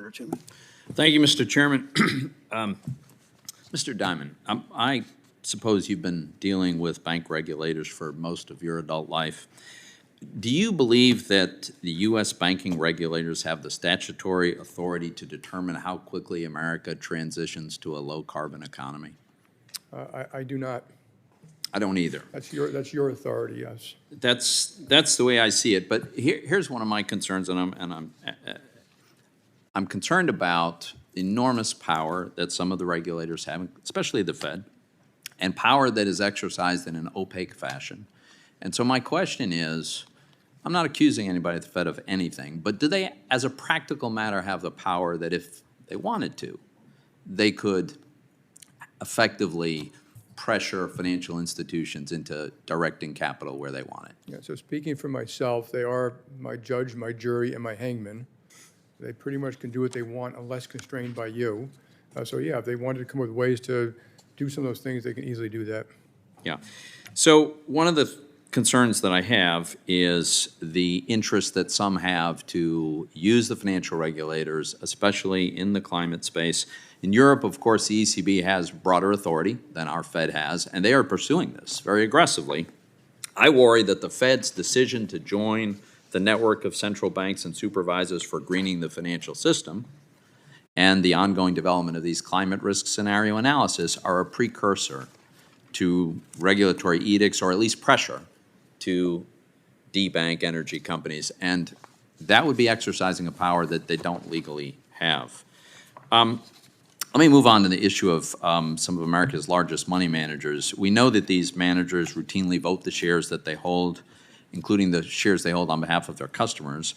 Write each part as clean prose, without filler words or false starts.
Senator Toomey. Thank you, Mr. Chairman. Mr. Diamond, I suppose you've been dealing with bank regulators for most of your adult life. Do you believe that the U.S. banking regulators have the statutory authority to determine how quickly America transitions to a low-carbon economy? I do not. I don't either. That's your authority, yes. That's the way I see it. But here's one of my concerns, and I'm concerned about the enormous power that some of the regulators have, especially the Fed, and power that is exercised in an opaque fashion. And so my question is, I'm not accusing anybody at the Fed of anything, but do they, as a practical matter, have the power that if they wanted to, they could effectively pressure financial institutions into directing capital where they want it? Yeah, so speaking for myself, they are my judge, my jury, and my hangman. They pretty much can do what they want unless constrained by you. So yeah, if they wanted to come up with ways to do some of those things, they can easily do that. Yeah. So one of the concerns that I have is the interest that some have to use the financial regulators, especially in the climate space. In Europe, of course, the ECB has broader authority than our Fed has, and they are pursuing this very aggressively. I worry that the Fed's decision to join the network of central banks and supervisors for greening the financial system and the ongoing development of these climate risk scenario analysis are a precursor to regulatory edicts, or at least pressure to debank energy companies. And that would be exercising a power that they don't legally have. Let me move on to the issue of some of America's largest money managers. We know that these managers routinely vote the shares that they hold, including the shares they hold on behalf of their customers.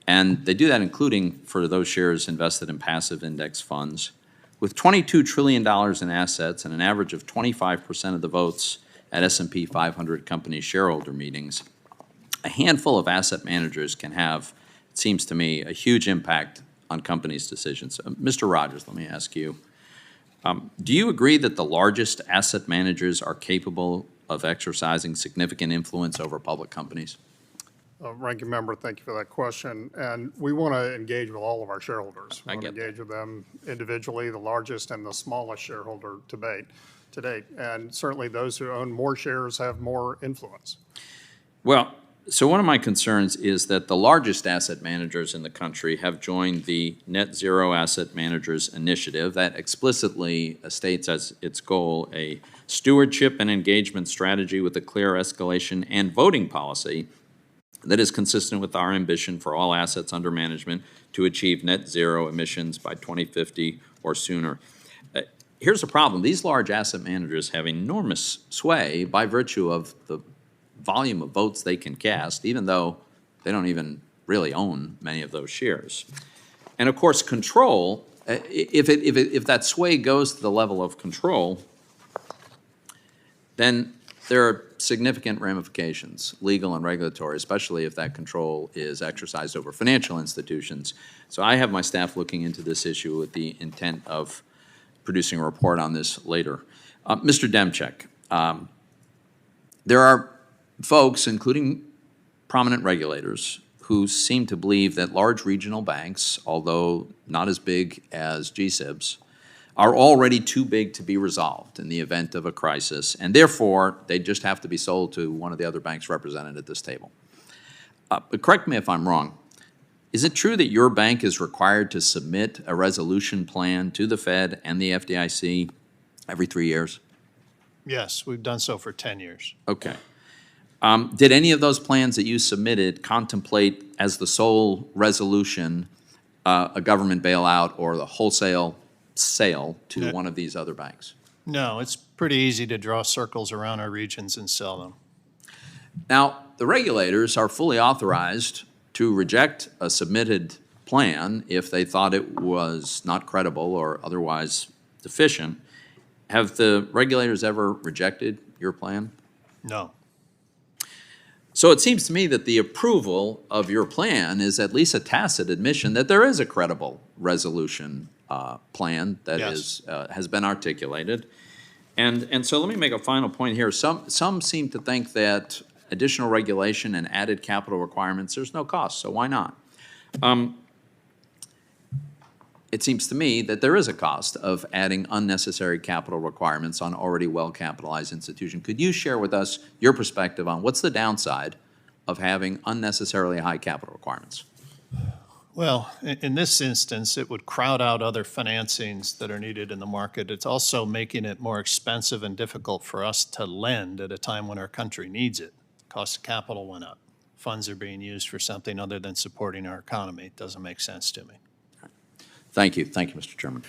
And they do that including for those shares invested in passive index funds. With $22 trillion in assets and an average of 25% of the votes at S&P 500 company shareholder meetings, a handful of asset managers can have, it seems to me, a huge impact on companies' decisions. Mr. Rogers, let me ask you, do you agree that the largest asset managers are capable of exercising significant influence over public companies? Ranking Member, thank you for that question. And we want to engage with all of our shareholders. We I want to get engage with them individually, the largest and the smallest shareholder to date. And certainly those who own more shares have more influence. Well, so one of my concerns is that the largest asset managers in the country have joined the Net Zero Asset Managers Initiative that explicitly states as its goal a stewardship and engagement strategy with a clear escalation and voting policy that is consistent with our ambition for all assets under management to achieve net zero emissions by 2050 or sooner. Here's the problem. These large asset managers have enormous sway by virtue of the volume of votes they can cast, even though they don't even really own many of those shares. And of course, control, if that sway goes to the level of control, then there are significant ramifications, legal and regulatory, especially if that control is exercised over financial institutions. So I have my staff looking into this issue with the intent of producing a report on this later. Mr. Demchek, there are folks, including prominent regulators, who seem to believe that large regional banks, although not as big as GSIBs, are already too big to be resolved in the event of a crisis, and therefore they just have to be sold to one of the other banks represented at this table. But correct me if I'm wrong. Is it true that your bank is required to submit a resolution plan to the Fed and the FDIC every 3 years? Yes, we've done so for 10 years. Okay. Did any of those plans that you submitted contemplate as the sole resolution a government bailout or the wholesale sale to one of these other banks? No, it's pretty easy to draw circles around our regions and sell them. Now, the regulators are fully authorized to reject a submitted plan if they thought it was not credible or otherwise deficient. Have the regulators ever rejected your plan? No. So it seems to me that the approval of your plan is at least a tacit admission that there is a credible resolution plan that Yes. has been articulated. And so let me make a final point here. Some seem to think that additional regulation and added capital requirements, there's no cost, so why not? it seems to me that there is a cost of adding unnecessary capital requirements on already well-capitalized institutions. Could you share with us your perspective on what's the downside of having unnecessarily high capital requirements? Well, in this instance, it would crowd out other financings that are needed in the market. It's also making it more expensive and difficult for us to lend at a time when our country needs it. Cost of capital went up. Funds are being used for something other than supporting our economy. It doesn't make sense to me. Thank you. Thank you, Mr. Chairman.